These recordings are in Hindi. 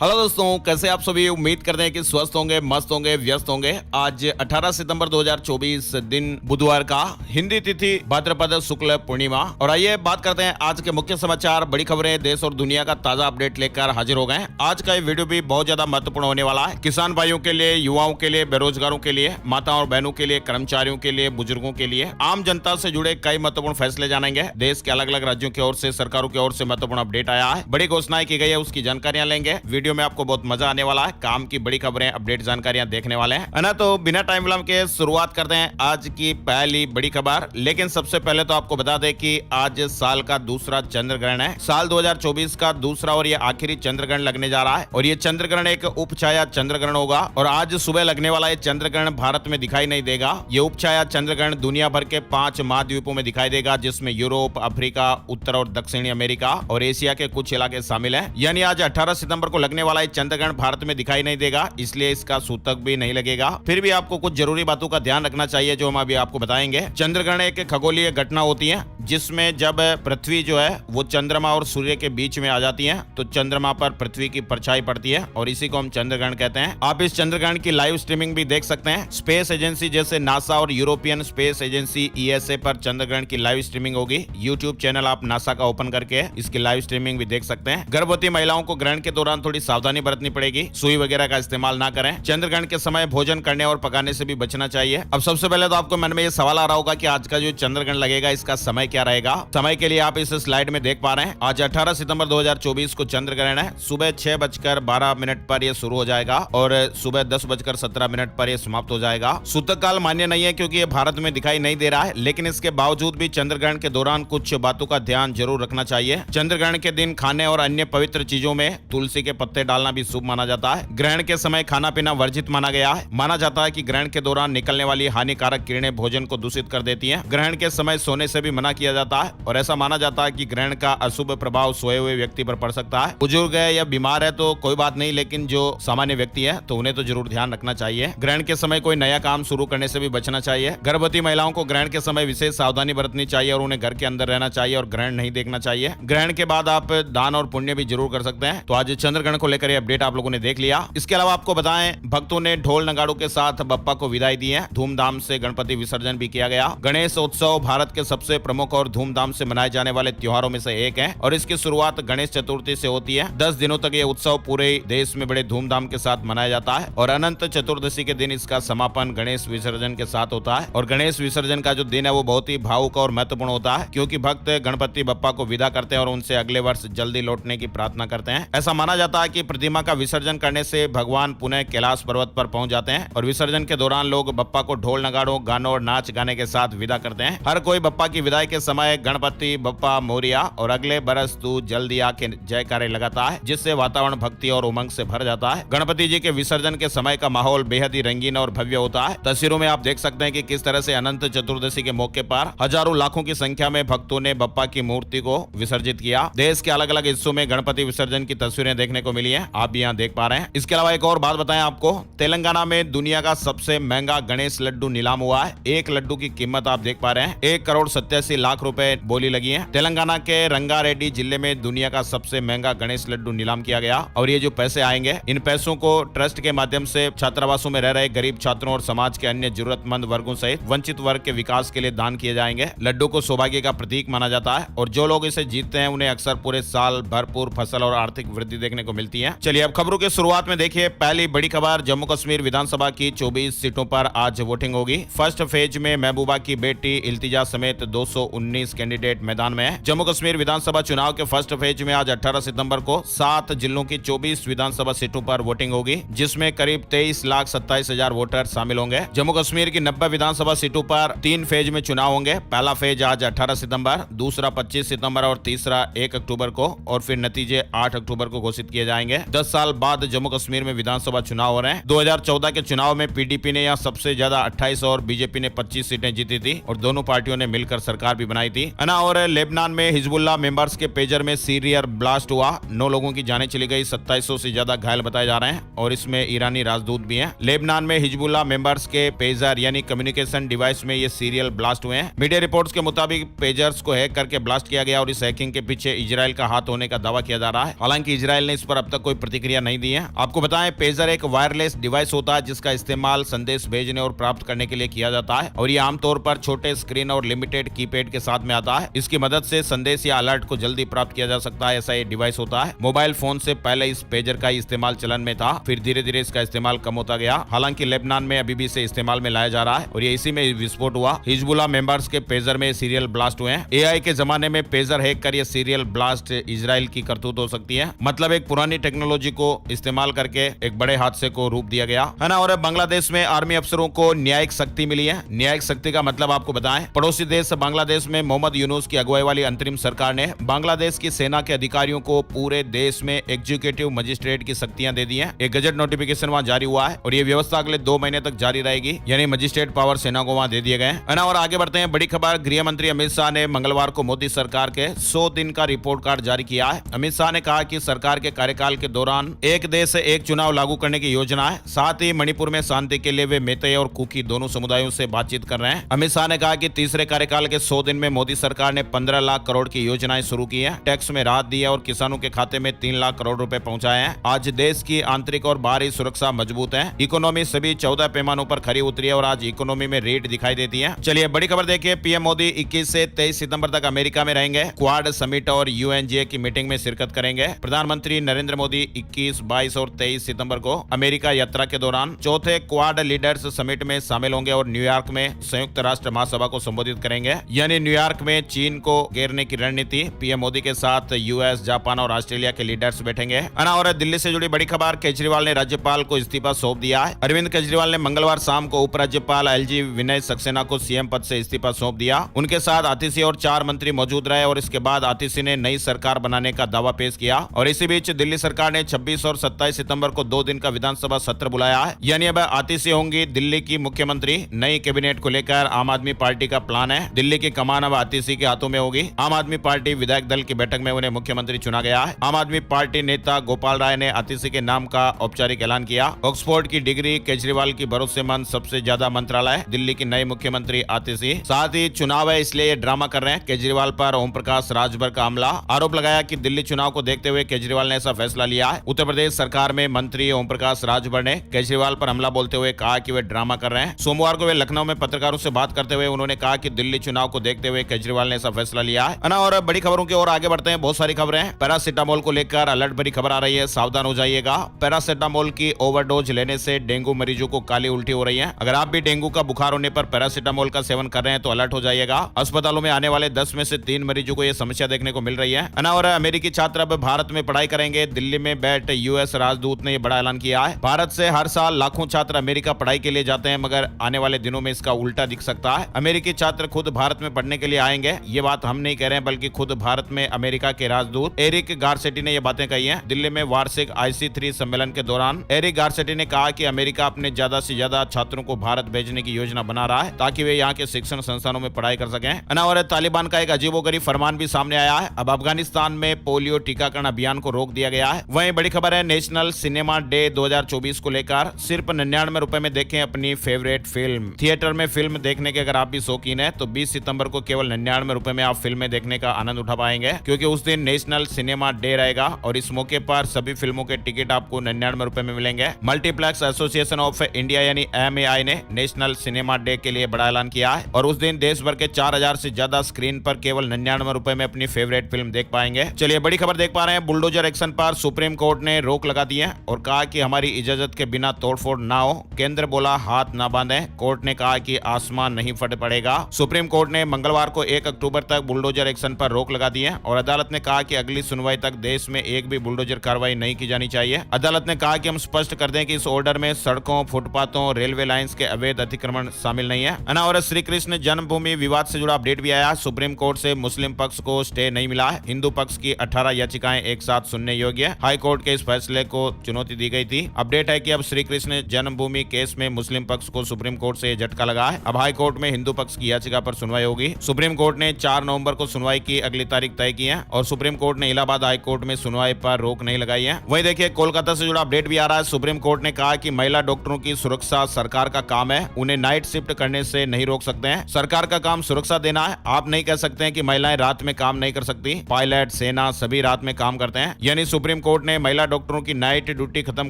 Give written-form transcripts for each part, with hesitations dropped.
हेलो दोस्तों, कैसे आप सभी। उम्मीद करते हैं कि स्वस्थ होंगे, मस्त होंगे, व्यस्त होंगे। आज 18 सितंबर 2024 दिन बुधवार का, हिंदी तिथि भाद्रपद शुक्ल पूर्णिमा। और आइए बात करते हैं आज के मुख्य समाचार, बड़ी खबरें, देश और दुनिया का ताजा अपडेट लेकर हाजिर हो गए हैं। आज का ये वीडियो भी बहुत ज्यादा महत्वपूर्ण होने वाला है। किसान भाइयों के लिए, युवाओं के लिए, बेरोजगारों के लिए, माताओं और बहनों के लिए, कर्मचारियों के लिए, बुजुर्गों के लिए, आम जनता से जुड़े कई महत्वपूर्ण फैसले जानेंगे। देश के अलग अलग राज्यों की ओर से, सरकारों की ओर से महत्वपूर्ण अपडेट आया है, बड़ी घोषणाएं की गई है, उसकी जानकारियां लेंगे। वीडियो में आपको बहुत मजा आने वाला है। काम की बड़ी खबरें, अपडेट, जानकारियां देखने वाले हैं, है ना। तो बिना टाइम विलंब के शुरुआत करते हैं आज की पहली बड़ी खबर। लेकिन सबसे पहले तो आपको बता दें कि आज साल का दूसरा चंद्र ग्रहण है। साल 2024 का दूसरा और ये आखिरी चंद्र ग्रहण लगने जा रहा है। और ये चंद्र ग्रहण एक उपछाया चंद्र ग्रहण होगा। और आज सुबह लगने वाला ये चंद्र ग्रहण भारत में दिखाई नहीं देगा। ये उपछाया चंद्र ग्रहण दुनिया भर के 5 महाद्वीपों में दिखाई देगा, जिसमें यूरोप, अफ्रीका, उत्तर और दक्षिणी अमेरिका और एशिया के कुछ इलाके शामिल है। यानी आज 18 सितंबर को लगने वाला ये चंद्र ग्रहण भारत में दिखाई नहीं देगा, इसलिए इसका सूतक भी नहीं लगेगा। फिर भी आपको कुछ जरूरी बातों का ध्यान रखना चाहिए, जो हम अभी आपको बताएंगे। चंद्र ग्रहण एक खगोलीय घटना होती है, जिसमें जब पृथ्वी जो है वो चंद्रमा और सूर्य के बीच में आ जाती है, तो चंद्रमा पर पृथ्वी की परछाई पड़ती है, और इसी को हम चंद्र ग्रहण कहते हैं। आप इस चंद्र ग्रहण की लाइव स्ट्रीमिंग भी देख सकते हैं। स्पेस एजेंसी जैसे नासा और यूरोपियन स्पेस एजेंसी ESA पर चंद्र ग्रहण की लाइव स्ट्रीमिंग होगी। यूट्यूब चैनल आप नासा का ओपन करके इसकी लाइव स्ट्रीमिंग भी देख सकते हैं। गर्भवती महिलाओं को ग्रहण के दौरान थोड़ी सावधानी बरतनी पड़ेगी, सुई वगैरह का इस्तेमाल ना करें। चंद्र ग्रहण के समय भोजन करने और पकाने से भी बचना चाहिए। अब सबसे पहले तो आपको मन में ये सवाल आ रहा होगा कि आज का जो चंद्र ग्रहण लगेगा, इसका समय क्या रहेगा। समय के लिए आप इस स्लाइड में देख पा रहे हैं। आज 18 सितंबर 2024 को चंद्र ग्रहण है। सुबह 6:12 पर यह शुरू हो जाएगा और सुबह 10:17 पर यह समाप्त हो जाएगा। सूतक काल मान्य नहीं है, क्योंकि ये भारत में दिखाई नहीं दे रहा है। लेकिन इसके बावजूद भी चंद्र ग्रहण के दौरान कुछ बातों का ध्यान जरूर रखना चाहिए। चंद्र ग्रहण के दिन खाने और अन्य पवित्र चीजों में तुलसी के पत्ते डालना भी शुभ माना जाता है। ग्रहण के समय खाना पीना वर्जित माना गया है। माना जाता है कि ग्रहण के दौरान निकलने वाली हानिकारक किरणें भोजन को दूषित कर देती हैं। ग्रहण के समय सोने से भी मना किया जाता है, और ऐसा माना जाता है कि ग्रहण का अशुभ प्रभाव सोए हुए व्यक्ति पर पड़ सकता है। बुजुर्ग है या बीमार है तो कोई बात नहीं, लेकिन जो सामान्य व्यक्ति है तो उन्हें तो जरूर ध्यान रखना चाहिए। ग्रहण के समय कोई नया काम शुरू करने से भी बचना चाहिए। गर्भवती महिलाओं को ग्रहण के समय विशेष सावधानी बरतनी चाहिए और उन्हें घर के अंदर रहना चाहिए और ग्रहण नहीं देखना चाहिए। ग्रहण के बाद आप दान और पुण्य भी जरूर कर सकते हैं। तो आज चंद्र ग्रहण को लेकर अपडेट आप लोगों ने देख लिया। इसके अलावा आपको बताएं, भक्तों ने ढोल नगाड़ों के साथ बप्पा को विदाई दी है। धूमधाम से गणपति विसर्जन भी किया गया। गणेश उत्सव भारत के सबसे प्रमुख और धूमधाम से मनाए जाने वाले त्योहारों में से एक है, और इसकी शुरुआत गणेश चतुर्थी से होती है। 10 दिनों तक यह उत्सव पूरे देश में बड़े धूमधाम के साथ मनाया जाता है, और अनंत चतुर्दशी के दिन इसका समापन गणेश विसर्जन के साथ होता है। और गणेश विसर्जन का जो दिन है वो बहुत ही भावुक और महत्वपूर्ण होता है, क्योंकि भक्त गणपति बप्पा को विदा करते हैं और उनसे अगले वर्ष जल्दी लौटने की प्रार्थना करते हैं। ऐसा माना जाता है कि प्रतिमा का विसर्जन करने से भगवान पुनः कैलाश पर्वत पर पहुंच जाते हैं, और विसर्जन के दौरान लोग बप्पा को ढोल नगाड़ों, गानों और नाच गाने के साथ विदा करते हैं। हर कोई बप्पा की विदाई के समय गणपति बप्पा मोरिया और अगले बरस तू जल्दी आके जयकारे लगाता है, जिससे वातावरण भक्ति और उमंग से भर जाता है। गणपति जी के विसर्जन के समय का माहौल बेहद ही रंगीन और भव्य होता है। तस्वीरों में आप देख सकते हैं कि किस तरह से अनंत चतुर्दशी के मौके पर हजारों लाखों की संख्या में भक्तों ने बप्पा की मूर्ति को विसर्जित किया। देश के अलग अलग हिस्सों में गणपति विसर्जन की तस्वीरें देखने को मिली है, आप भी यहाँ देख पा रहे हैं। इसके अलावा एक और बात बताएं आपको, तेलंगाना में दुनिया का सबसे महंगा गणेश लड्डू नीलाम हुआ है। एक लड्डू की कीमत आप देख पा रहे हैं 1,87,00,000 रुपए बोली लगी है। तेलंगाना के रंगारेड्डी जिले में दुनिया का सबसे महंगा गणेश लड्डू नीलाम किया गया, और ये जो पैसे आएंगे, इन पैसों को ट्रस्ट के माध्यम से छात्रावासों में रह रहे गरीब छात्रों और समाज के अन्य जरूरतमंद वर्गों सहित वंचित वर्ग के विकास के लिए दान किए जाएंगे। लड्डू को सौभाग्य का प्रतीक माना जाता है, और जो लोग इसे जीतते हैं उन्हें अक्सर पूरे साल भरपूर फसल और आर्थिक वृद्धि देखने को मिलती है। चलिए अब खबरों की शुरुआत में देखिए पहली बड़ी खबर। जम्मू कश्मीर विधानसभा की 24 सीटों पर आज वोटिंग होगी। फर्स्ट फेज में महबूबा की बेटी इल्तिजा समेत 219 कैंडिडेट मैदान में है। जम्मू कश्मीर विधानसभा चुनाव के फर्स्ट फेज में आज 18 सितंबर को 7 जिलों की 24 विधानसभा सीटों पर वोटिंग होगी, जिसमें करीब 23,27,000 वोटर शामिल होंगे। जम्मू कश्मीर की 90 विधानसभा सीटों पर 3 फेज में चुनाव होंगे। पहला फेज आज 18 सितंबर, दूसरा 25 सितंबर और तीसरा 1 अक्टूबर को, और फिर नतीजे 8 अक्टूबर को घोषित किए जाएंगे। 10 साल बाद जम्मू कश्मीर में विधानसभा चुनाव हो रहे हैं। 2014 के चुनाव में PDP ने यहाँ सबसे ज्यादा 28 और बीजेपी ने 25 सीटें जीती थी, और दोनों पार्टियों ने मिलकर सरकार भी बनाई थी, है ना। और लेबनान में हिजबुल्लाह मेंबर्स के पेजर में सीरियल ब्लास्ट हुआ, 9 लोगों की जानें चली गई, 2700 से ज्यादा घायल बताए जा रहे हैं और इसमें ईरानी राजदूत भी हैं। लेबनान में हिजबुल्लाह मेंबर्स के पेजर यानी कम्युनिकेशन डिवाइस में ये सीरियल ब्लास्ट हुए हैं। मीडिया रिपोर्ट्स के मुताबिक पेजर्स को हैक करके ब्लास्ट किया गया और इस हैकिंग के पीछे इजराइल का हाथ होने का दावा किया जा रहा है। हालांकि इजराइल ने इस पर अब तक कोई प्रतिक्रिया नहीं दी है। आपको बताएं, पेजर एक वायरलेस डिवाइस होता है जिसका इस्तेमाल संदेश भेजने और प्राप्त करने के लिए किया जाता है और ये आमतौर पर छोटे स्क्रीन और लिमिटेड कीपैड के साथ में आता है। इसकी मदद से संदेश या अलर्ट को जल्दी प्राप्त किया जा सकता है, ऐसा ये डिवाइस होता है। मोबाइल फोन से पहले इस पेजर का इस्तेमाल चलन में था, फिर धीरे धीरे इसका इस्तेमाल कम होता गया। हालांकि लेबनान में अभी भी इसे इस्तेमाल में लाया जा रहा है और ये इसी में विस्फोट हुआ। हिजबुल्लाह मेंबर्स के पेजर में सीरियल ब्लास्ट हुए हैं। एआई के जमाने में पेजर हैक कर ये सीरियल ब्लास्ट इजराइल की करतूत हो सकती है। मतलब एक पुरानी टेक्नोलॉजी को इस्तेमाल करके एक बड़े हादसे को रूप दिया गया, है ना। और बांग्लादेश में आर्मी अफसरों को न्यायिक शक्ति मिली है। न्यायिक शक्ति का मतलब आपको बताएं, पड़ोसी देश बांग्लादेश में मोहम्मद यूनुस की अगुवाई वाली अंतरिम सरकार ने बांग्लादेश की सेना के अधिकारियों को पूरे देश में एग्जीक्यूटिव मजिस्ट्रेट की शक्तियां दे दी हैं। एक गजट नोटिफिकेशन वहां जारी हुआ है और ये व्यवस्था अगले 2 महीने तक जारी रहेगी, यानी मजिस्ट्रेट पावर सेना को वहां दे दिए गए, है ना। और आगे बढ़ते हैं, बड़ी खबर, गृह मंत्री अमित शाह ने मंगलवार को मोदी सरकार के 100 दिन का रिपोर्ट कार्ड जारी किया है। अमित शाह ने कहा कि सरकार के कार्यकाल के दौरान एक देश एक चुनाव लागू करने की योजना है। साथ ही मणिपुर में शांति के लिए वे मेतई और कुकी दोनों समुदायों से बातचीत कर रहे हैं। अमित शाह ने कहा कि तीसरे कार्यकाल के 100 दिन में मोदी सरकार ने 15 लाख करोड़ की योजनाएं शुरू की है, टैक्स में राहत दी है और किसानों के खाते में 3 लाख करोड़ रुपए पहुंचाए हैं। आज देश की आंतरिक और बाहरी सुरक्षा मजबूत है। इकोनॉमी सभी 14 पैमानों पर खरी उतरी है और आज इकोनॉमी में रेट दिखाई देती है। चलिए बड़ी खबर देखिए, पीएम मोदी 21 से 23 सितंबर तक अमेरिका में रहेंगे। क्वाड समिट और यूएनजीए की मीटिंग में शिरकत करेंगे। प्रधानमंत्री नरेंद्र मोदी 21, 22 और 23 सितंबर को अमेरिका यात्रा के दौरान चौथे क्वाड लीडर्स समिट में शामिल होंगे और न्यूयॉर्क में संयुक्त राष्ट्र महासभा को संबोधित करेंगे। यानी न्यूयॉर्क में चीन को घेरने की रणनीति, पीएम मोदी के साथ यूएस, जापान और ऑस्ट्रेलिया के लीडर्स बैठेंगे, है ना। और दिल्ली से जुड़ी बड़ी खबर, केजरीवाल ने राज्यपाल को इस्तीफा सौंप दिया है। अरविंद केजरीवाल ने मंगलवार शाम को उपराज्यपाल एलजी विनय सक्सेना को सीएम पद से इस्तीफा सौंप दिया। उनके साथ आतिशी और 4 मंत्री मौजूद रहे और इसके बाद आतिशी ने नई सरकार बनाने का दावा पेश किया। और इसी बीच दिल्ली सरकार ने 26 और 27 सितंबर को 2 दिन का विधानसभा सत्र बुलाया है। यानी अब आतिशी होंगी दिल्ली की मुख्यमंत्री। नई कैबिनेट को लेकर आम आदमी पार्टी का प्लान है। दिल्ली की कमान अब आतिशी के हाथों में होगी। आम आदमी पार्टी विधायक दल की बैठक में उन्हें मुख्यमंत्री चुना गया है। आम आदमी पार्टी नेता गोपाल राय ने आतिशी के नाम का औपचारिक ऐलान किया। ऑक्सफोर्ड की डिग्री, केजरीवाल की भरोसेमंद सबसे ज्यादा मंत्रालय, दिल्ली की नई मुख्यमंत्री आतिशी। साथ ही चुनाव है इसलिए ये ड्रामा कर रहे हैं। केजरीवाल पर ओम प्रकाश राजभर का हमला, आरोप लगाया कि दिल्ली चुनाव को देखते हुए केजरीवाल ने ऐसा फैसला लिया है। उत्तर प्रदेश सरकार में मंत्री ओम प्रकाश राजभर ने केजरीवाल पर हमला बोलते हुए कहा कि वे ड्रामा कर रहे हैं। सोमवार को वे लखनऊ में पत्रकारों से बात करते हुए उन्होंने कहा कि दिल्ली चुनाव को देखते हुए केजरीवाल ने ऐसा फैसला लिया है ना। और बड़ी खबरों की ओर आगे बढ़ते हैं, बहुत सारी खबरें हैं। पैरासिटामोल को लेकर अलर्ट भरी खबर आ रही है, सावधान हो जाइएगा। पैरासिटामोल की ओवरडोज लेने से डेंगू मरीजों को काली उल्टी हो रही है। अगर आप भी डेंगू का बुखार होने पर पैरासिटामोल का सेवन कर रहे हैं तो अलर्ट हो जाइएगा। अस्पतालों में आने वाले 10 में से 3 मरीजों को यह समस्या देखने को मिल रही है ना। और अमेरिकी छात्र अब भारत में पढ़ाई करेंगे। दिल्ली में बैठ यूएस राजदूत ने यह बड़ा ऐलान किया है। भारत से हर साल लाखों छात्र अमेरिका पढ़ाई के लिए जाते हैं, मगर आने वाले दिनों में इसका उल्टा दिख सकता है। अमेरिकी छात्र खुद भारत में पढ़ने के लिए आएंगे। ये बात हम नहीं कह रहे हैं, बल्कि खुद भारत में अमेरिका के राजदूत एरिक गारसेटी ने यह बातें कही हैं। दिल्ली में वार्षिक IC3 सम्मेलन के दौरान एरिक गारसेटी ने कहा कि अमेरिका अपने ज्यादा से ज्यादा छात्रों को भारत भेजने की योजना बना रहा है ताकि वे यहाँ के शिक्षण संस्थानों में पढ़ाई कर सकें। और तालिबान का एक अजीबोगरीब फरमान भी सामने आया है। अब अफगानिस्तान में पोलियो टीकाकरण अभियान को रोक दिया गया है। वहीं बड़ी खबर है, नेशनल सिनेमा डे 2024 को लेकर सिर्फ 99 रुपए में देखें अपनी फेवरेट फिल्म। थिएटर में फिल्म देखने के अगर आप भी शौकीन है तो 20 सितंबर को केवल 99 रुपए में आप फिल्में देखने का आनंद उठा पाएंगे, क्योंकि उस दिन नेशनल सिनेमा डे रहेगा और इस मौके पर सभी फिल्मों के टिकट आपको 99 रुपए में मिलेंगे। मल्टीप्लेक्स एसोसिएशन ऑफ इंडिया यानी MAI ने नेशनल सिनेमा डे के लिए बड़ा ऐलान किया है और उस दिन देश भर के 4000 से ज्यादा स्क्रीन पर केवल 99 रुपए में अपनी फेवरेट फिल्म देख पाएंगे। चलिए बड़ी खबर देख पा रहे हैं, बुलडोजर एक्शन पर सुप्रीम कोर्ट ने रोक लगा दी है और कहा कि हमारी इजाजत के बिना तोड़फोड़ ना हो। केंद्र बोला हाथ ना बांधे। कोर्ट ने कहा कि आसमान नहीं फट पड़ेगा। सुप्रीम कोर्ट ने मंगलवार को 1 अक्टूबर तक बुलडोजर एक्शन पर रोक लगा दी है और अदालत ने कहा कि अगली सुनवाई तक देश में एक भी बुलडोजर कार्रवाई नहीं की जानी चाहिए। अदालत ने कहा कि हम स्पष्ट कर दें कि इस ऑर्डर में सड़कों, फुटपाथों, रेलवे लाइंस के अवैध अतिक्रमण शामिल नहीं है ना। और श्री कृष्ण जन्मभूमि विवाद से जुड़ा अपडेट भी आया। सुप्रीम कोर्ट से मुस्लिम पक्ष को स्टे नहीं मिला है। हिंदू पक्ष की 18 याचिकाएं एक साथ सुनने योग्य है। हाई कोर्ट के इस फैसले को चुनौती दी गई थी। अपडेट है कि अब श्री कृष्ण जन्मभूमि केस में मुस्लिम पक्ष को सुप्रीम कोर्ट से झटका लगा है। अब हाई कोर्ट में हिंदू पक्ष की याचिका पर सुनवाई होगी। हुई। सुप्रीम कोर्ट ने 4 नवंबर को सुनवाई की अगली तारीख तय की है और सुप्रीम कोर्ट ने इलाहाबाद हाई कोर्ट में सुनवाई पर रोक नहीं लगाई है। वहीं देखिए कोलकाता से जुड़ा अपडेट भी आ रहा है। सुप्रीम कोर्ट ने कहा कि महिला डॉक्टरों की सुरक्षा सरकार का काम है, उन्हें नाइट शिफ्ट करने से नहीं रोक सकते हैं। सरकार का काम सुरक्षा देना है। आप नहीं कह सकते हैं कि महिलाएं रात में काम नहीं कर सकती। पायलट, सेना सभी रात में काम करते हैं। यानी सुप्रीम कोर्ट ने महिला डॉक्टरों की नाइट ड्यूटी खत्म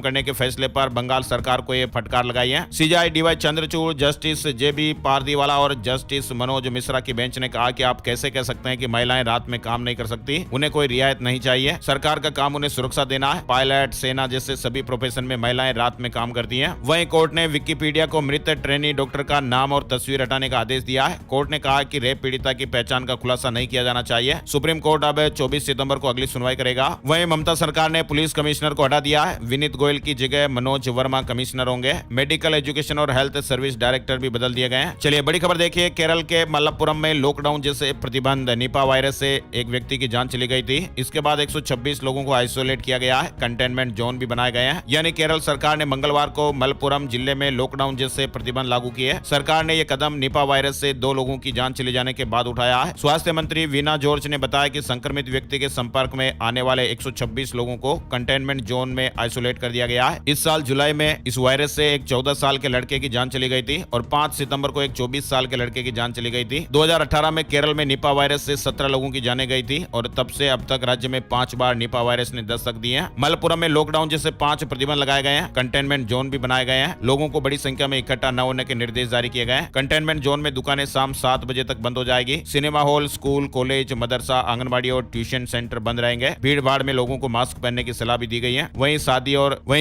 करने के फैसले पर बंगाल सरकार को यह फटकार लगाई है। सीजेआई डीवाई चंद्रचूड़, जस्टिस जेबी पारदीवाला और जस्टिस मनोज मिश्रा की बेंच ने कहा कि आप कैसे कह सकते हैं कि महिलाएं रात में काम नहीं कर सकती, उन्हें कोई रियायत नहीं चाहिए। सरकार का काम उन्हें सुरक्षा देना है। पायलट, सेना जैसे सभी प्रोफेशन में महिलाएं रात में काम करती हैं। वहीं कोर्ट ने विकिपीडिया को मृत ट्रेनी डॉक्टर का नाम और तस्वीर हटाने का आदेश दिया है। कोर्ट ने कहा कि रेप पीड़िता की पहचान का खुलासा नहीं किया जाना चाहिए। सुप्रीम कोर्ट अब 24 सितंबर को अगली सुनवाई करेगा। वहीं ममता सरकार ने पुलिस कमिश्नर को हटा दिया है। विनीत गोयल की जगह मनोज वर्मा कमिश्नर होंगे। मेडिकल एजुकेशन और हेल्थ सर्विस डायरेक्टर भी बदल दिए गए हैं। चलिए बड़ी खबर देखिए, केरल के मलप्पुरम में लॉकडाउन जैसे प्रतिबंध, निपा वायरस से एक व्यक्ति की जान चली गई थी। इसके बाद 126 लोगों को आइसोलेट किया गया है। कंटेनमेंट जोन भी बनाए गए हैं। यानी केरल सरकार ने मंगलवार को मलप्पुरम जिले में लॉकडाउन जैसे प्रतिबंध लागू किए। सरकार ने यह कदम निपा वायरस से 2 लोगों की जान चले जाने के बाद उठाया है। स्वास्थ्य मंत्री वीना जॉर्ज ने बताया कि संक्रमित व्यक्ति के संपर्क में आने वाले 126 लोगों को कंटेनमेंट जोन में आइसोलेट कर दिया गया है। इस साल जुलाई में इस वायरस से एक 14 साल के लड़के की जान चली गई थी और 5 सितंबर को एक 24 साल के लड़के की जान चली गई थी। 2018 में केरल में निपा वायरस से 17 लोगों की जाने गई थी और तब से अब तक राज्य में 5 बार निपा वायरस ने दस्तक दी है। मलप्पुरम में लॉकडाउन जैसे 5 प्रतिबंध लगाए गए हैं। कंटेनमेंट जोन भी बनाए गए हैं। लोगों को बड़ी संख्या में इकट्ठा न होने के निर्देश जारी किए गए हैं। कंटेनमेंट जोन में दुकानें शाम 7 बजे तक बंद हो जाएगी। सिनेमा हॉल, स्कूल, कॉलेज, मदरसा, आंगनबाड़ी और ट्यूशन सेंटर बंद रहेंगे। भीड़ भाड़ में लोगों को मास्क पहनने की सलाह भी दी गई है। वहीं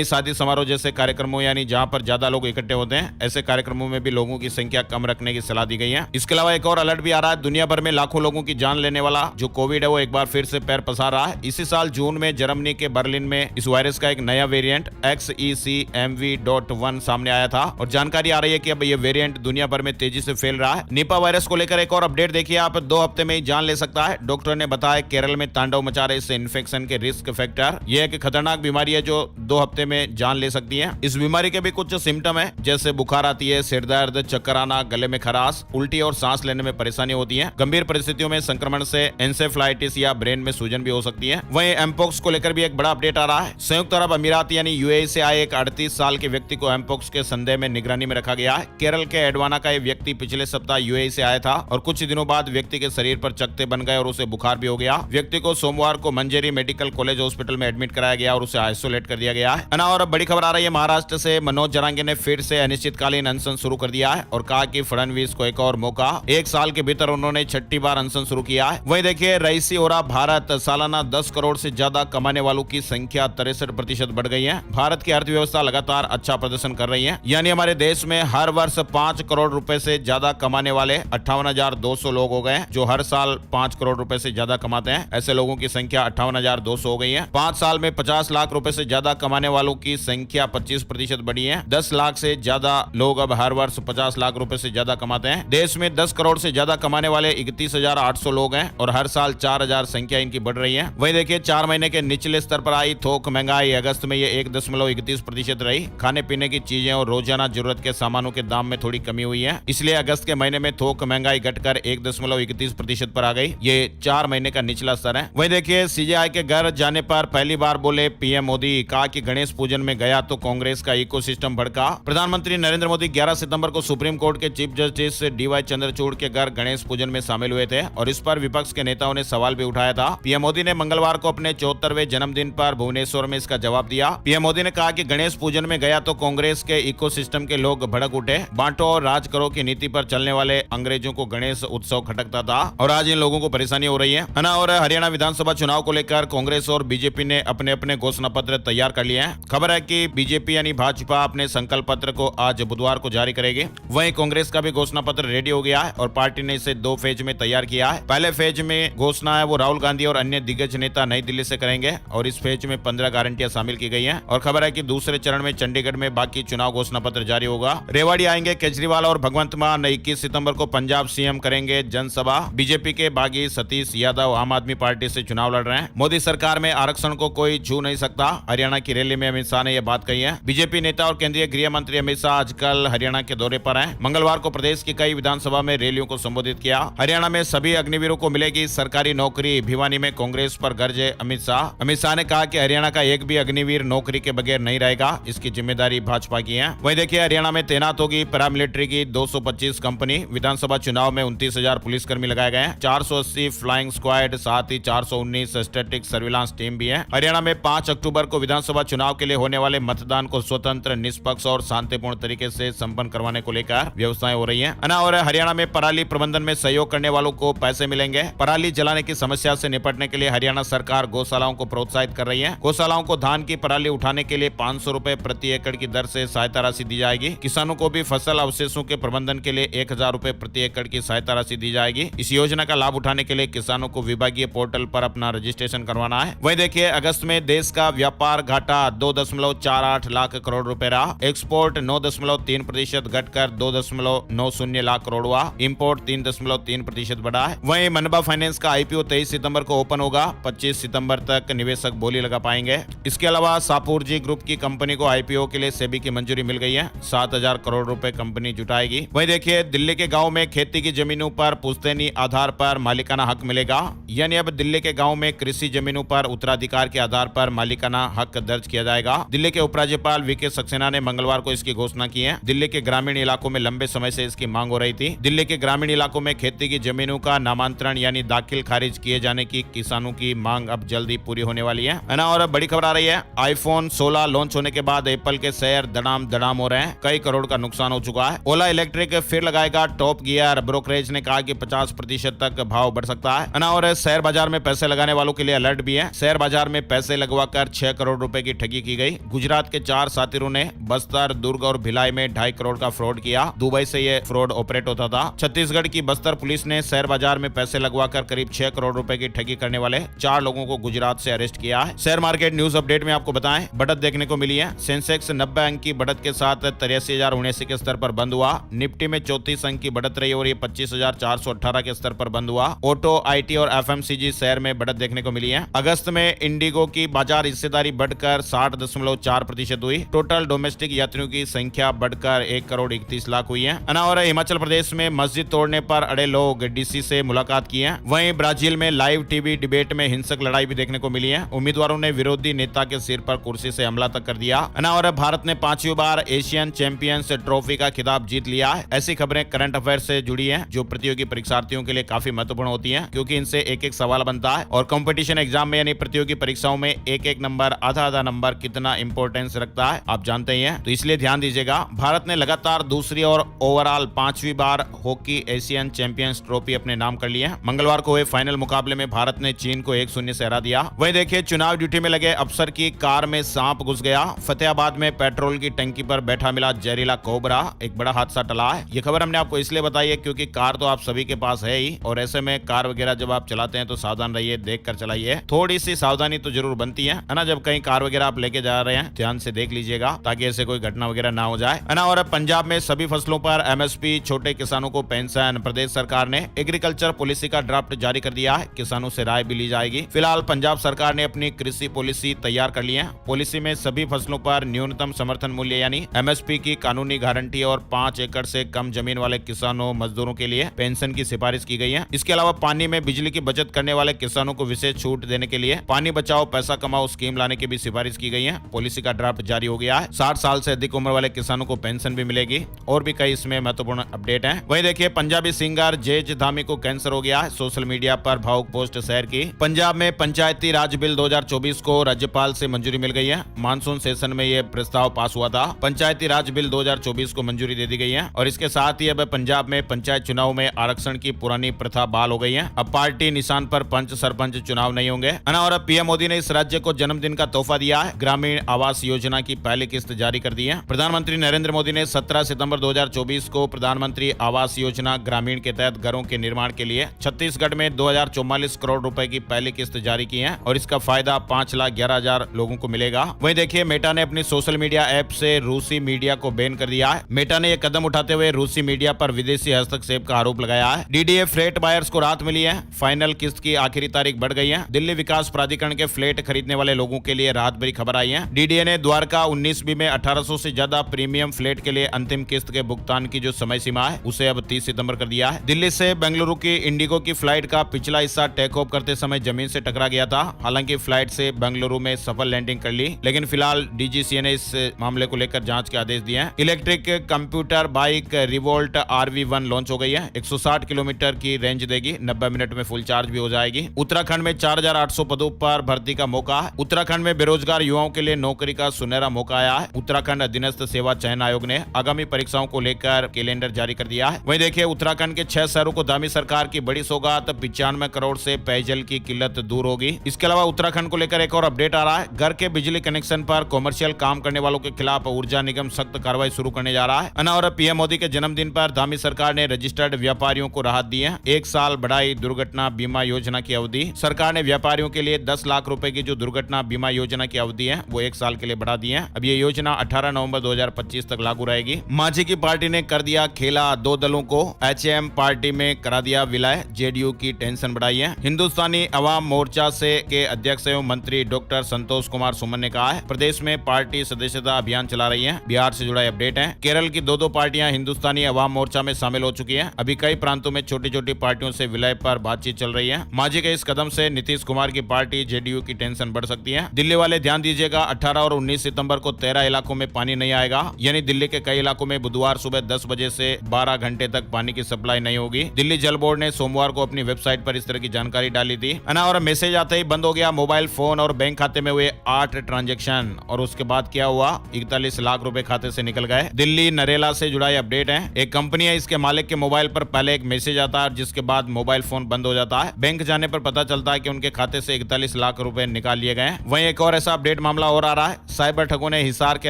शादी समारोह जैसे कार्यक्रमों यानी जहां पर ज्यादा लोग इकट्ठे होते हैं, ऐसे कार्यक्रमों में भी लोगों की संख्या कम रखने की सलाह दी गई है। इसके अलावा एक और अलर्ट भी आ रहा है। दुनिया भर में लाखों लोगों की जान लेने वाला जो कोविड है वो एक बार फिर से पैर पसार रहा है। इसी साल जून में जर्मनी के बर्लिन में इस वायरस का एक नया वेरिएंट XECMV.1 सामने आया था और जानकारी आ रही है कि अब ये वेरिएंट दुनिया भर में तेजी से फैल रहा है। निपा वायरस को लेकर एक और अपडेट देखिए आप, 2 हफ्ते में ही जान ले सकता है। डॉक्टर ने बताया केरल में तांडव मचा रहे इस इन्फेक्शन के रिस्क फैक्टर। यह एक खतरनाक बीमारी है जो 2 हफ्ते में जान ले सकती है। इस बीमारी के भी कुछ सिम्टम है, जैसे बुखार आती है, सिर दर्द, चक्कर आना, गले में खराश, उल्टी और सांस लेने में परेशानी होती है। गंभीर परिस्थितियों में संक्रमण से एंसेफ्लाइटिस या ब्रेन में सूजन भी हो सकती है। वहीं एमपोक्स को लेकर भी एक बड़ा अपडेट आ रहा है। संयुक्त अरब अमीरात यानी यूएई से आए एक 38 साल के व्यक्ति को एमपोक्स के संदेह में निगरानी में रखा गया है। केरल के एडवाना का एक व्यक्ति पिछले सप्ताह यूएई से आया था और कुछ दिनों बाद व्यक्ति के शरीर पर चकत्ते बन गए और उसे बुखार भी हो गया। व्यक्ति को सोमवार को मंजेरी मेडिकल कॉलेज हॉस्पिटल में एडमिट कराया गया और उसे आइसोलेट कर दिया गया है। और बड़ी खबर आ रही है, महाराष्ट्र से मनोज जरांगे ने फिर से अनिश्चितकालीन अनशन शुरू कर दिया है और कहा कि फडणवीस को एक और मौका। 1 साल के भीतर उन्होंने 6ठी बार अनशन शुरू किया है। वहीं देखिए रईसी हो रहा भारत, सालाना 10 करोड़ से ज्यादा कमाने वालों की संख्या 63% बढ़ गई है। भारत की अर्थव्यवस्था लगातार अच्छा प्रदर्शन कर रही है। यानी हमारे देश में हर वर्ष 5 करोड़ रुपए से ज्यादा कमाने वाले 58,200 लोग हो गए, जो हर साल 5 करोड़ रुपए से ज्यादा कमाते हैं। ऐसे लोगों की संख्या 58,200 हो गई है। 5 साल में 50 लाख रुपए से ज्यादा कमाने वालों की संख्या 25% बढ़ी है। 10 लाख से ज्यादा लोग अब हर वर्ष 50 लाख रुपए से ज्यादा कमाते हैं। देश में 10 करोड़ से ज्यादा कमाने वाले 31,800 लोग हैं और हर साल 4,000 संख्या इनकी बढ़ रही है। वहीं देखिए 4 महीने के निचले स्तर पर आई थोक महंगाई। अगस्त में ये 1.31% रही। खाने पीने की चीजें और रोजाना जरूरत के सामानों के दाम में थोड़ी कमी हुई है, इसलिए अगस्त के महीने में थोक महंगाई घटकर 1.31% पर आ गई। ये 4 महीने का निचला स्तर है। वहीं देखिए सीजेआई के घर जाने पर पहली बार बोले पीएम मोदी, कहा कि गणेश पूजन में गया तो कांग्रेस का इकोसिस्टम भड़का। प्रधानमंत्री नरेंद्र मोदी 11 सितंबर को सुप्रीम कोर्ट के चीफ जस्टिस डीवाई चंद्रचूड़ के घर गणेश पूजन में शामिल हुए थे और इस पर विपक्ष के नेताओं ने सवाल भी उठाया था। पीएम मोदी ने मंगलवार को अपने 74वें जन्मदिन पर भुवनेश्वर में इसका जवाब दिया। पीएम मोदी ने कहा कि गणेश पूजन में गया तो कांग्रेस के इकोसिस्टम के लोग भड़क उठे। बांटो और राज करो की नीति पर चलने वाले अंग्रेजों को गणेश उत्सव खटकता था और आज इन लोगों को परेशानी हो रही है ना। और हरियाणा विधानसभा चुनाव को लेकर कांग्रेस और बीजेपी ने अपने अपने घोषणा पत्र तैयार कर लिए हैं। खबर है कि बीजेपी यानी भाजपा अपने संकल्प पत्र को आज बुधवार को जारी करेगी। वहीं कांग्रेस का भी घोषणा पत्र रेडी हो गया है और पार्टी ने इसे 2 फेज में तैयार किया है। पहले फेज में घोषणा है वो राहुल गांधी और अन्य दिग्गज नेता नई दिल्ली से करेंगे और इस फेज में 15 गारंटियां शामिल की गई हैं। और खबर है कि दूसरे चरण में चंडीगढ़ में बाकी चुनाव घोषणा पत्र जारी होगा। रेवाड़ी आएंगे केजरीवाल और भगवंत मान 21 सितंबर को पंजाब सीएम करेंगे जनसभा। बीजेपी के बागी सतीश यादव आम आदमी पार्टी से चुनाव लड़ रहे हैं। मोदी सरकार में आरक्षण को कोई छू नहीं सकता, हरियाणा की रैली में अमित शाह ने यह बात कही है। बीजेपी नेता और केंद्रीय गृह मंत्री अमित शाह आजकल हरियाणा के दौरे पर हैं। मंगलवार को प्रदेश की कई विधानसभा में रैलियों को संबोधित किया। हरियाणा में सभी अग्निवीरों को मिलेगी सरकारी नौकरी, भिवानी में कांग्रेस पर गरजे अमित शाह ने कहा कि हरियाणा का एक भी अग्निवीर नौकरी के बगैर नहीं रहेगा, इसकी जिम्मेदारी भाजपा की है। वहीं देखिए हरियाणा में तैनात होगी पैरामिलिट्री की 225 कंपनी। विधानसभा चुनाव में 29,000 पुलिसकर्मी लगाए गए हैं, 480 फ्लाइंग स्क्वाड, साथ ही 419 स्टैटिक सर्विलांस टीम भी है। हरियाणा में 5 अक्टूबर को विधानसभा चुनाव के लिए होने वाले मतदान को स्वतंत्र, निष्पक्ष और शांतिपूर्ण तरीके से संपन्न करवाने को लेकर व्यवस्थाएं हो रही है ना। और हरियाणा में पराली प्रबंधन में सहयोग करने वालों को पैसे मिलेंगे। पराली जलाने की समस्या से निपटने के लिए हरियाणा सरकार गौशालाओं को प्रोत्साहित कर रही है। गौशालाओं को धान की पराली उठाने के लिए 500 रुपए प्रति एकड़ की दर से सहायता राशि दी जाएगी। किसानों को भी फसल अवशेषों के प्रबंधन के लिए 1,000 रुपए प्रति एकड़ की सहायता राशि दी जाएगी। इस योजना का लाभ उठाने के लिए किसानों को विभागीय पोर्टल पर अपना रजिस्ट्रेशन करवाना है। वहीं देखिए अगस्त में देश का व्यापार घाटा 2.48 लाख करोड़ रुपए रहा। एक्सपोर्ट 9.3% घटकर 2.90 लाख करोड़ हुआ। इंपोर्ट 3.3% बढ़ा है। वहीं मनबा फाइनेंस का आईपीओ 23 सितंबर को ओपन होगा। 25 सितंबर तक निवेशक बोली लगा पाएंगे। इसके अलावा सापुरजी ग्रुप की कंपनी को आईपीओ के लिए सेबी की मंजूरी मिल गई है। 7,000 करोड़ रुपए कंपनी जुटाएगी। वहीं देखिए दिल्ली के गांव में खेती की जमीनों पर पुश्तैनी आधार पर मालिकाना हक मिलेगा। यानी अब दिल्ली के गांव में कृषि जमीनों पर उत्तराधिकार के आधार पर मालिकाना हक दर्ज किया जाएगा। दिल्ली के उपराज्यपाल वीके सक्सेना ने मंगलवार को इसकी घोषणा की है। दिल्ली के ग्रामीण इलाकों में लंबे समय से इसकी मांग हो रही थी। दिल्ली के ग्रामीण इलाकों में खेती की जमीनों का नामांतरण यानी दाखिल खारिज किए जाने की किसानों की मांग अब जल्दी पूरी होने वाली है ना। और बड़ी खबर आ रही है, आईफोन 16 लॉन्च होने के बाद एप्पल के शेयर दड़ाम हो रहे हैं। कई करोड़ का नुकसान हो चुका है। ओला इलेक्ट्रिक फिर लगाएगा टॉप गियर। ब्रोकरेज ने कहा कि 50% तक भाव बढ़ सकता है ना। और शेयर बाजार में पैसे लगाने वालों के लिए अलर्ट भी है। शेयर बाजार में पैसे लगवाकर 6 करोड़ रुपए की ठगी की गई। गुजरात के 4 साथिरों ने बस्तर, दुर्ग और भिलाई में 2.5 करोड़ का फ्रॉड किया। दुबई से यह फ्रॉड ऑपरेट होता था। छत्तीसगढ़ की बस्तर पुलिस ने शेयर बाजार में पैसे लगवाकर करीब 6 करोड़ रुपए की ठगी करने वाले 4 लोगों को गुजरात से अरेस्ट किया है। शेयर मार्केट न्यूज अपडेट में आपको बताएं, बढ़त देखने को मिली है। सेंसेक्स 90 अंक की बढ़त के साथ 83,079 के स्तर पर बंद हुआ। निफ्टी में 34 अंक की बढ़त रही और ये 25,418 के स्तर पर बंद हुआ। ऑटो, आईटी और एफएमसीजी शेयर में बढ़त देखने को मिली है। अगस्त में इंडिगो की बाजार हिस्सेदारी बढ़कर 60.4% हुई। टोटल डोमेस्टिक यात्रियों की संख्या बढ़कर 1 करोड़ 31 लाख हुई है। और हिमाचल प्रदेश में मस्जिद तोड़ने पर अड़े लोग डीसी से मुलाकात की है। वहीं ब्राजील में लाइव टीवी डिबेट में हिंसक लड़ाई भी देखने को मिली है। उम्मीदवारों ने विरोधी नेता के सिर पर कुर्सी से हमला तक कर दिया। और भारत ने 5वीं बार एशियन चैंपियंस ट्रॉफी का खिताब जीत लिया है। ऐसी खबरें करंट अफेयर से जुड़ी हैं जो प्रतियोगी परीक्षार्थियों के लिए काफी महत्वपूर्ण होती हैं, क्योंकि इनसे एक सवाल बनता है और कंपटीशन एग्जाम में यानी प्रतियोगी परीक्षाओं में एक नंबर, आधा नंबर कितना इंपॉर्टेंस रखता है आप जानते ही हैं, तो इसलिए ध्यान दीजिएगा। भारत ने लगातार दूसरी और ओवरऑल 5वीं बार हॉकी एशियन चैंपियंस ट्रॉफी अपने नाम कर ली है। मंगलवार को हुए फाइनल मुकाबले में भारत ने चीन को 1-0 से हरा दिया। वहीं देखिए चुनाव ड्यूटी में लगे अफसर की कार में सांप घुस गया। फतेहाबाद में पेट्रोल की टंकी पर बैठा मिला जहरीला कोबरा। एक बड़ा हादसा टला है। ये खबर हमने आपको इसलिए बताई है क्योंकि कार तो आप सभी के पास है ही, और ऐसे में कार वगैरह जब आप चलाते हैं तो सावधान रहिए, देख कर चलाइए। थोड़ी सी सावधानी तो जरूर बनती है ना। जब कहीं कार वगैरह आप लेके जा रहे हैं ध्यान से देख लीजिएगा ताकि ऐसे कोई घटना वगैरह ना हो जाए ना। और पंजाब में सभी फसलों पर एमएसपी, छोटे किसानों को पेंशन। प्रदेश सरकार ने एग्रीकल्चर पॉलिसी का ड्राफ्ट जारी कर दिया है। किसानों से राय भी ली जाएगी। फिलहाल पंजाब सरकार ने अपनी कृषि पॉलिसी तैयार कर ली है। पॉलिसी में सभी फसलों पर न्यूनतम समर्थन मूल्य यानी एमएसपी की कानूनी गारंटी और 5 एकड़ से कम जमीन वाले किसानों, मजदूरों के लिए पेंशन की सिफारिश की गई है। इसके अलावा पानी में बिजली की बचत करने वाले किसानों को विशेष छूट देने के लिए पानी बचाओ पैसा कमाओ स्कीम लाने की भी सिफारिश की गई है। पॉलिसी का ड्राफ्ट जारी हो गया है। 60 साल से अधिक उम्र वाले किसानों को पेंशन भी मिलेगी और भी कई इसमें महत्वपूर्ण अपडेट है। वहीं देखिए पंजाबी सिंगर जय धामी को कैंसर हो गया है। सोशल मीडिया पर भावुक पोस्ट शेयर की। पंजाब में पंचायती राज बिल 2024 को राज्यपाल से मंजूरी मिल गई है। मानसून सेशन में यह प्रस्ताव पास हुआ था। पंचायती राज बिल 2024 को मंजूरी दे दी गई है और इसके साथ ही अब पंजाब में पंचायत चुनाव में आरक्षण की पुरानी प्रथा बहाल हो गई है। अब पार्टी निशान पर पंच सरपंच चुनाव नहीं होंगे। और अब पीएम मोदी ने इस राज्य को जन्मदिन का तोहफा दिया है। ग्रामीण आवास योजना की पहली किस्त जारी कर दी है। प्रधानमंत्री नरेंद्र मोदी ने 17 सितंबर 2024 को प्रधानमंत्री आवास योजना ग्रामीण के तहत घरों के निर्माण के लिए छत्तीसगढ़ में 2044 करोड़ रुपए की पहली किस्त जारी की है और इसका फायदा 5,11,000 लोगों को मिलेगा। वहीं देखिए मेटा ने अपनी सोशल मीडिया ऐप से रूसी मीडिया को बैन कर दिया है। मेटा ने यह कदम उठाते हुए रूसी मीडिया पर विदेशी हस्तक्षेप का आरोप लगाया है। डीडीए फ्लैट बायर्स को राहत मिली है। फाइनल किस्त की आखिरी तारीख बढ़ गई है। दिल्ली विकास प्राधिकरण के फ्लैट खरीदने वाले लोगों के लिए राहत भरी खबर आई है। डीडीए ने द्वारका 19B में 1800 से ज्यादा प्रीमियम फ्लैट के लिए अंतिम किस्त के भुगतान की जो समय सीमा है उसे अब 30 सितंबर कर दिया है। दिल्ली से बेंगलुरु की इंडिगो की फ्लाइट का पिछला हिस्सा टेक ऑफ करते समय जमीन से टकरा गया था। हालांकि फ्लाइट से बेंगलुरु में सफल लैंडिंग कर ली, लेकिन फिलहाल डीजीसीए ने इस मामले को लेकर जांच के आदेश दिए हैं। Electric computer bike revolt RV1 launch हो गई है। 160 किलोमीटर की रेंज देगी, 90 मिनट में फुल चार्ज भी हो जाएगी। उत्तराखंड में 4800 पदों पर भर्ती का मौका है। उत्तराखंड में बेरोजगार युवाओं के लिए नौकरी का सुनहरा मौका आया है। उत्तराखंड अधीनस्थ सेवा चयन आयोग ने आगामी परीक्षाओं को लेकर कैलेंडर जारी कर दिया है। वहीं देखिए, उत्तराखंड के 6 शहरों को दामी सरकार की बड़ी सौगात, 95 करोड़ से पेयजल की किल्लत दूर होगी। इसके अलावा उत्तराखंड को लेकर एक और अपडेट आ रहा है। घर के बिजली कनेक्शन पर कॉमर्शियल काम करने वालों के खिलाफ ऊर्जा निगम सख्त कार्रवाई शुरू करने जा रहा है। और पीएम मोदी के जन्मदिन पर दामी सरकार ने रजिस्टर्ड व्यापारियों को राहत दी है। 1 साल बढ़ाई दुर्घटना बीमा योजना की अवधि। सरकार ने व्यापारियों के लिए 10 लाख रुपए की जो दुर्घटना बीमा योजना की अवधि है वो 1 साल के लिए बढ़ा दी है। अब ये योजना 18 नवंबर 2025 तक लागू रहेगी। मांझी की पार्टी ने कर दिया खेला 2 दलों को, HM पार्टी में करा दिया विलय। जेडीयू की टेंशन बढ़ाई है। हिंदुस्तानी अवाम मोर्चा से के अध्यक्ष एवं मंत्री डॉक्टर संतोष कुमार सुमन ने कहा है, प्रदेश में पार्टी सदस्यता अभियान चला रही है। बिहार से जुड़ा अपडेट है। केरल की 2 पार्टियां हिंदुस्तानी अवाम मोर्चा में शामिल हो चुकी हैं। अभी कई प्रांतों में छोटी छोटी पार्टियों से विलय पर बातचीत चल रही है। मांझी के इस कदम से नीतीश कुमार की पार्टी जेडीयू की टेंशन बढ़ सकती है। दिल्ली वाले ध्यान दीजिएगा, 18 और 19 सितंबर को 13 इलाकों में पानी नहीं आएगा। यानी दिल्ली के कई इलाकों में बुधवार सुबह 10 बजे से 12 घंटे तक पानी की सप्लाई नहीं होगी। दिल्ली जल बोर्ड ने सोमवार को अपनी वेबसाइट पर इस तरह की जानकारी डाली थी। और मैसेज आते ही बंद हो गया मोबाइल फोन और बैंक खाते में हुए 8 ट्रांजैक्शन। और उसके बाद क्या हुआ, 41 लाख रुपए खाते से निकल गए। दिल्ली नरेला से जुड़ा अपडेट है। एक कंपनी है, इसके मालिक के मोबाइल पर पहले एक मैसेज आता है जिसके बाद मोबाइल फोन बंद हो जाता है। बैंक जाने पर पता चलता है कि उनके खाते से 41 लाख रुपए निकाल लिए गए। वहीं एक और ऐसा अपडेट मामला और आ रहा है। साइबर ठगों ने हिसार के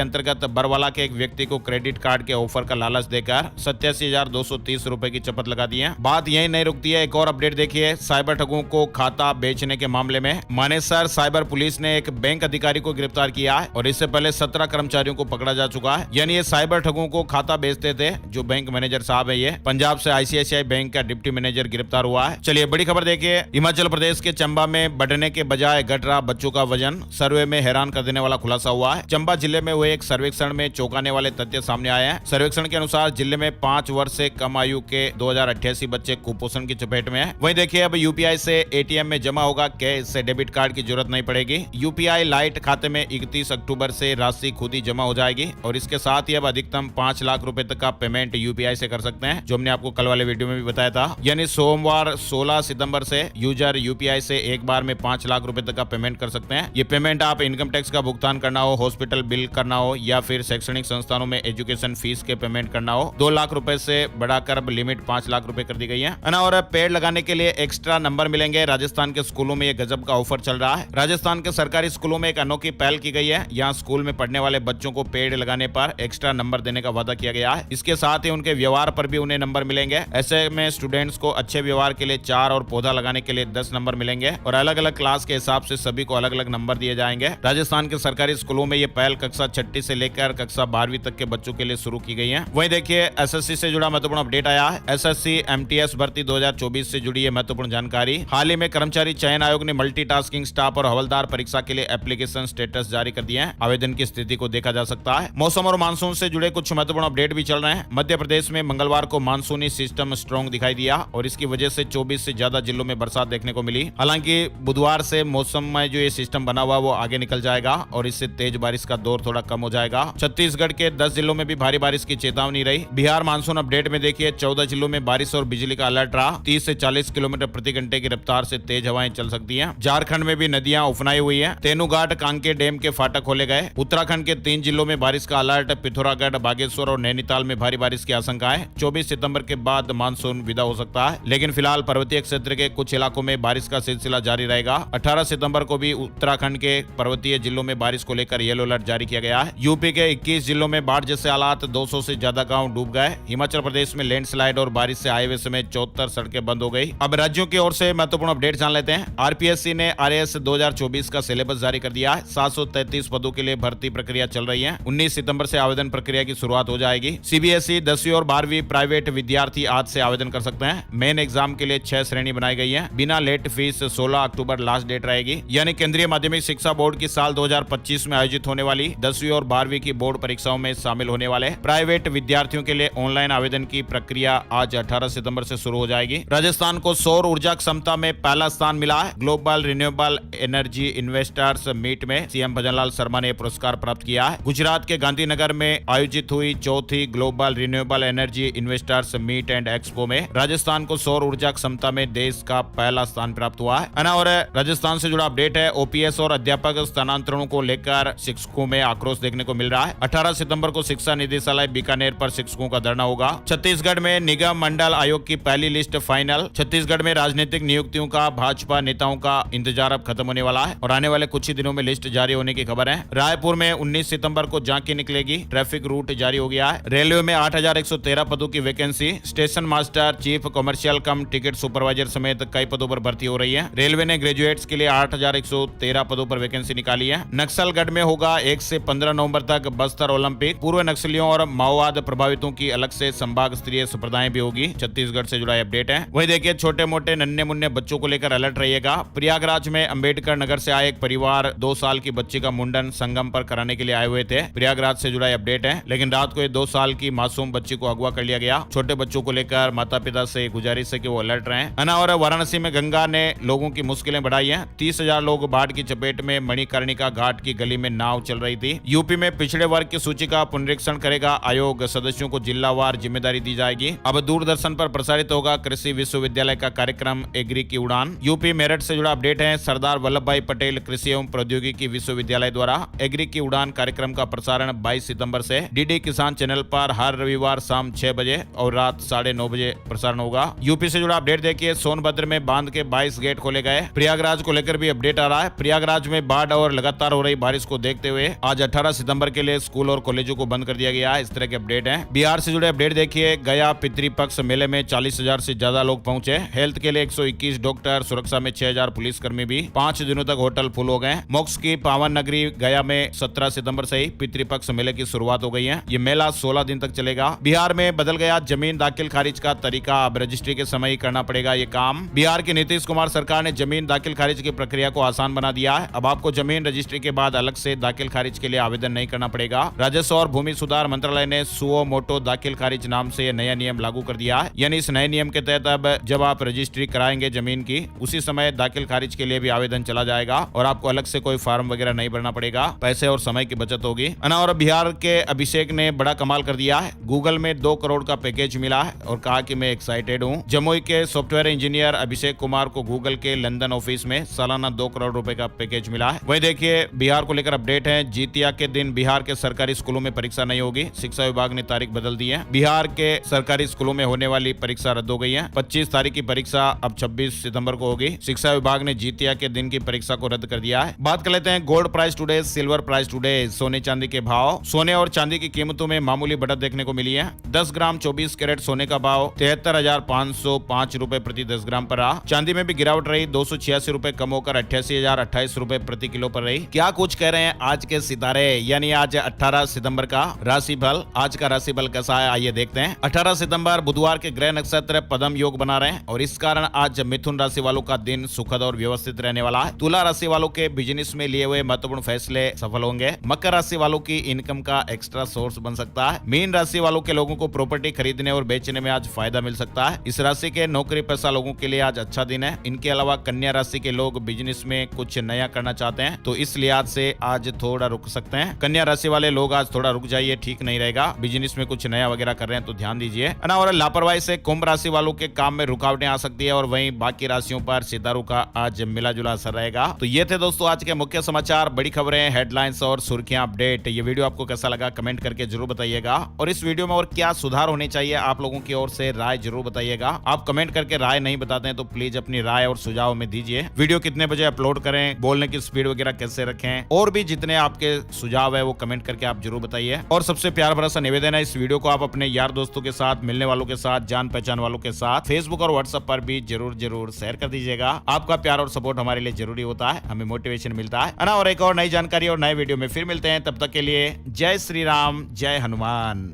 अंतर्गत बरवाला के एक व्यक्ति को क्रेडिट कार्ड के ऑफर का लालच देकर 87,230 रुपए की चपत लगा दी है। बात यही नहीं रुकती है, एक और अपडेट देखिए। साइबर ठगों को खाता बेचने के मामले में मानेसर साइबर पुलिस ने एक बैंक अधिकारी को गिरफ्तार किया है और इससे पहले 17 कर्मचारियों को पकड़ा जा चुका है। यानी ये साइबर ठगों को खाता बेचते थे। जो बैंक मैनेजर साहब है, ये पंजाब से ICICI बैंक का डिप्टी मैनेजर गिरफ्तार हुआ है। चलिए बड़ी खबर देखिए। हिमाचल प्रदेश के चंबा में बढ़ने के बजाय घट रहा बच्चों का वजन। सर्वे में हैरान कर देने वाला खुलासा हुआ है। चंबा जिले में हुए एक सर्वेक्षण में चौंकाने वाले तथ्य सामने आए हैं। सर्वेक्षण के अनुसार जिले में 5 वर्ष से कम आयु के 2088 बच्चे कुपोषण की चपेट में हैं। वहीं देखिए, अब UPI से ATM में जमा होगा कैश, से डेबिट कार्ड की जरूरत नहीं पड़ेगी। UPI लाइट खाते में 31 अक्टूबर से राशि खुद ही जमा हो जाएगी और इसके साथ ही अब अधिकतम 5 लाख रुपए तक का पेमेंट UPI से कर सकते हैं, जो हमने आपको कल वाले वीडियो में भी बताया था। यानी सोमवार 16 सितंबर से यूजर UPI से एक बार में 5 लाख रुपए तक का पेमेंट कर सकते हैं। ये पेमेंट आप इनकम टैक्स का भुगतान करना हो, हॉस्पिटल बिल करना हो या फिर शैक्षणिक संस्थानों में एजुकेशन फीस के पेमेंट करना हो। 2 लाख रुपए से बढ़ाकर अब लिमिट 5 लाख रुपए कर दी गई है। और पेड़ लगाने के लिए एक्स्ट्रा नंबर मिलेंगे। राजस्थान के स्कूलों में ये गजब का ऑफर चल रहा है। राजस्थान के सरकारी स्कूलों में एक अनोखी पहल की गई है। यहाँ स्कूल में पढ़ने वाले बच्चों को पेड़ लगाने पर एक्स्ट्रा नंबर देने का वादा किया गया है। इसके साथ ही उनके व्यवहार पर भी उन्हें नंबर मिलेंगे। ऐसे में स्टूडेंट्स को अच्छे व्यवहार के लिए 4 और पौधा लगाने के लिए 10 नंबर मिलेंगे और अलग अलग क्लास के हिसाब से सभी को अलग अलग नंबर दिए जाएंगे। राजस्थान के सरकारी स्कूलों में ये पहल कक्षा 6 से लेकर कक्षा 12वीं तक के बच्चों के लिए शुरू की गई है। वहीं देखिए, SSC से जुड़ा महत्वपूर्ण अपडेट आया है। SSC MTS भर्ती 2024 से जुड़ी है महत्वपूर्ण जानकारी। हाल ही में कर्मचारी चयन आयोग ने मल्टीटास्किंग स्टाफ और हवलदार परीक्षा के लिए एप्लीकेशन स्टेटस जारी कर दिए हैं। आवेदन की स्थिति को देखा जा सकता है। मौसम और मानसून से जुड़े कुछ महत्वपूर्ण अपडेट भी चल रहे हैं। मध्य प्रदेश में मंगलवार को मानसूनी सिस्टम स्ट्रॉन्ग दिखाई दिया और इसकी वजह से 24 से ज्यादा जिलों में बरसात देखने को मिली। हालांकि बुधवार से मौसम में जो ये सिस्टम बना हुआ वो आगे निकल जाएगा और इससे तेज बारिश का दौर थोड़ा कम हो जाएगा। छत्तीसगढ़ के 10 जिलों में भी भारी बारिश की चेतावनी रही। बिहार मानसून अपडेट में देखिए, 14 जिलों में बारिश और बिजली का अलर्ट रहा। 30 से 40 किलोमीटर प्रति घंटे की रफ्तार से तेज हवाएं चल सकती हैं। झारखंड में भी नदियां उफनाई हुई हैं। तेनुघाट कांके डैम के फाटक खोले गए। उत्तराखंड के 3 जिलों में बारिश का अलर्ट। पिथौरागढ़, बागेश्वर और नैनीताल में भारी बारिश की आशंका है। 24 सितंबर के बाद मानसून विदा हो सकता है, लेकिन फिलहाल पर्वतीय क्षेत्र के कुछ इलाकों में बारिश का सिलसिला जारी रहेगा। 18 सितंबर को भी उत्तराखंड के पर्वतीय जिलों में बारिश को लेकर येलो अलर्ट जारी किया गया है। यूपी के 21 जिलों में बाढ़ जैसे हालात, 200 से ज्यादा गांव डूब गए। हिमाचल प्रदेश में लैंडस्लाइड और बारिश से हाईवे समेत 74 सड़कें बंद हो गई। अब राज्यों की ओर से महत्वपूर्ण अपडेट जान लेते हैं। RPSC ने RAS 2024 का सिलेबस जारी कर दिया है। 733 पदों के लिए भर्ती प्रक्रिया चल रही है। 19 सितंबर से आवेदन प्रक्रिया की शुरुआत हो जाएगी। CBSE 10वीं और 12वीं प्राइवेट विद्यार्थी आज से आवेदन कर सकते हैं। मेन एग्जाम के लिए 6 श्रेणी बनाई गई है। बिना लेट फीस 16 अक्टूबर लास्ट डेट रहेगी। यानी केंद्रीय माध्यमिक शिक्षा बोर्ड की साल 2025 में आयोजित होने वाली 10वीं और 12वीं की बोर्ड परीक्षाओं में शामिल होने वाले प्राइवेट विद्यार्थियों के लिए ऑनलाइन आवेदन की प्रक्रिया आज 18 सितंबर से शुरू हो जाएगी। राजस्थान को सौर ऊर्जा क्षमता में पहला स्थान मिला है। Global renewable energy investors meet में सीएम भजनलाल शर्मा ने पुरस्कार प्राप्त किया है। गुजरात के गांधीनगर में आयोजित हुई चौथी global renewable energy investors meet and expo में राजस्थान को सौर ऊर्जा क्षमता में देश का पहला स्थान प्राप्त हुआ है ना। और राजस्थान से जुड़ा अपडेट है, ओपीएस और अध्यापक स्थानांतरणों को लेकर शिक्षकों में आक्रोश देखने को मिल रहा है। 18 सितंबर को शिक्षा निदेशालय बीकानेर पर शिक्षकों का धरना होगा। छत्तीसगढ़ में निगम मंडल आयोग की पहली लिस्ट फाइनल। छत्तीसगढ़ में राजनीतिक नियुक्तियों का भाजपा नेताओं का इंतजार अब खत्म होने वाला है और आने वाले कुछ ही दिनों में लिस्ट जारी होने की खबर है। रायपुर में 19 सितंबर को झांकी निकलेगी। ट्रैफिक रूट जारी हो गया है। रेलवे में 8,113 पदों की vacancy. Station master, chief commercial कम टिकट सुपरवाइजर समेत कई पदों पर भर्ती हो रही है। रेलवे ने ग्रेजुएट्स के लिए 8,113 पदों पर वैकेंसी निकाली है। नक्सलगढ़ में होगा 1 से 15 नवंबर तक बस्तर ओलंपिक। पूर्व नक्सलियों और माओवाद प्रभावितों की अलग से संभाग स्तरीय संप्रदाय भी होगी। छत्तीसगढ़ से जुड़ा अपडेट है। वही देखिए, छोटे मोटे नन्हे मुन्ने बच्चों को लेकर अलर्ट रहिएगा। प्रयागराज में अंबेडकर नगर से आए एक परिवार 2 साल की बच्ची का मुंडन संगम पर कराने के लिए आए हुए थे। प्रयागराज से जुड़ा अपडेट है। लेकिन रात को 2 साल की मासूम बच्ची को अगवा कर लिया गया। छोटे बच्चों को लेकर माता पिता से गुजारिश है कि वो अलर्ट रहें। और वाराणसी में गंगा ने लोगों की मुश्किलें बढ़ाई है। 30,000 लोग बाढ़ की चपेट में। मणिकर्णिका घाट की गली में नाव चल रही थी। यूपी में पिछड़े वर्ग की सूची का पुनरीक्षण करेगा आयोग। सदस्यों को जिलावार जिम्मेदारी दी जाएगी। अब दूरदर्शन पर प्रसारित होगा कृषि विश्वविद्यालय का कार्यक्रम एग्री की उड़ान। यूपी मेरठ से जुड़ा अपडेट है। सरदार वल्लभ भाई पटेल कृषि एवं प्रौद्योगिकी विश्वविद्यालय द्वारा एग्री की उड़ान कार्यक्रम का प्रसारण 22 सितंबर से डीडी किसान चैनल पर हर रविवार शाम 6 बजे और रात 9:30 बजे प्रसारण होगा। यूपी से जुड़ा अपडेट देखिए, सोनभद्र में बांध के 22 गेट खोले गए। प्रयागराज को लेकर भी अपडेट आ रहा है। प्रयागराज में बाढ़ और लगातार हो रही बारिश को देखते हुए आज 18 सितंबर के लिए स्कूल और कॉलेजों को बंद कर दिया गया है। इस तरह के अपडेट हैं। बिहार से जुड़े अपडेट देखिए, गया पितृपक्ष मेले में 40,000 से ज्यादा लोग पहुंचे। हेल्थ के लिए 121 डॉक्टर, सुरक्षा में 6,000 पुलिसकर्मी भी। 5 दिनों तक होटल फुल हो गए। मोक्ष की पावन नगरी गया में 17 सितंबर से ही पितृपक्ष मेले की शुरुआत हो गई है। ये मेला 16 दिन तक चलेगा। बिहार में बदल गया जमीन दाखिल खारिज का तरीका। अब रजिस्ट्री के समय ही करना पड़ेगा ये काम। बिहार की नीतीश कुमार सरकार ने जमीन दाखिल खारिज की प्रक्रिया को आसान बना दिया है। अब आपको जमीन रजिस्ट्री के बाद अलग से दाखिल खारिज के लिए आवेदन नहीं करना पड़ेगा। राजस्व और भूमि सुधार मंत्रालय ने सुओ मोटो दाखिल खारिज नाम से नया नियम लागू कर दिया है। यानी इस नए नियम के तहत अब जब आप रजिस्ट्री कराएंगे जमीन की, उसी समय दाखिल खारिज के लिए भी आवेदन चला जाएगा और आपको अलग से कोई फॉर्म वगैरह नहीं भरना पड़ेगा। पैसे और समय की बचत होगी। और बिहार के अभिषेक ने बड़ा कमाल कर दिया है। गूगल में 2 करोड़ का पैकेज मिला है और कहा कि मैं एक्साइटेड हूँ। जमुई के सॉफ्टवेयर इंजीनियर अभिषेक कुमार को गूगल के लंदन ऑफिस में सालाना 2 करोड़ रुपए का पैकेज मिला है। वही देखिए, बिहार को लेकर अपडेट है। जितिया के दिन बिहार के सरकारी स्कूलों में परीक्षा नहीं होगी। शिक्षा विभाग ने तारीख बदल दी है। बिहार के सरकारी स्कूलों में होने वाली परीक्षा रद्द हो गई है। 25 तारीख की परीक्षा अब 26 सितंबर को होगी। शिक्षा विभाग ने जितिया के दिन की परीक्षा को रद्द कर दिया है। बात कर लेते हैं gold price today, silver price today. सोने चांदी के भाव। सोने और चांदी की कीमतों में मामूली बढ़त देखने को मिली है। 10 ग्राम 24 कैरेट सोने का भाव 73,505 रुपए प्रति 10 ग्राम पर रहा। चांदी में भी गिरावट रही, 286 रुपए कम होकर 88,028 रुपए प्रति किलो पर रही। क्या कुछ कह रहे हैं आज के सितारे, यानी आज 18 सितंबर का राशि फल। आज का राशि फल कैसा है आइए देखते हैं। 18 सितंबर बुधवार के ग्रह नक्षत्र पदम योग बना रहे हैं और इस कारण आज मिथुन राशि वालों का दिन सुखद और व्यवस्थित रहने वाला है। तुला राशि वालों के बिजनेस में लिए हुए महत्वपूर्ण फैसले सफल होंगे। मकर राशि वालों की इनकम का एक्स्ट्रा सोर्स बन सकता है। मीन राशि वालों के लोगों को प्रॉपर्टी खरीदने और बेचने में आज फायदा मिल सकता है। इस राशि के नौकरी पेशा लोगों के लिए आज अच्छा दिन है। इनके अलावा कन्या राशि के लोग बिजनेस में कुछ नया करना चाहते हैं तो इस लिहाज से आज थोड़ा रुक सकते हैं। कन्या राशि वाले लोग आज थोड़ा रुक जाइए, ठीक नहीं रहेगा। बिजनेस में कुछ नया वगैरह कर रहे हैं तो ध्यान दीजिए। और लापरवाही से कुंभ राशि वालों के काम में रुकावटें आ सकती है और वहीं बाकी राशियों पर सितारों का आज मिला जुला असर रहेगा। तो ये थे दोस्तों आज के मुख्य समाचार, बड़ी खबरें, हेडलाइंस और सुर्खियां अपडेट। ये वीडियो आपको कैसा लगा कमेंट करके जरूर बताइएगा और इस वीडियो में और क्या सुधार होने चाहिए आप लोगों की ओर से राय जरूर बताइएगा। आप कमेंट करके राय नहीं बताते हैं तो प्लीज अपनी राय और सुझाव में दीजिए। वीडियो कितने बजे अपलोड करें, बोलने की स्पीड वगैरह कैसे रखें, और भी जितने आपके सुझाव है वो कमेंट करके आप जरूर बताइए। और सबसे प्यार भरा सा निवेदन है, इस वीडियो को आप अपने यार दोस्तों के साथ, मिलने वालों के साथ, जान पहचान वालों के साथ फेसबुक और व्हाट्सएप पर भी जरूर शेयर कर दीजिएगा। आपका प्यार और सपोर्ट हमारे लिए जरूरी होता है, हमें मोटिवेशन मिलता है ना। और एक और नई जानकारी और नए वीडियो में फिर मिलते हैं, तब तक के लिए जय श्री राम, जय हनुमान।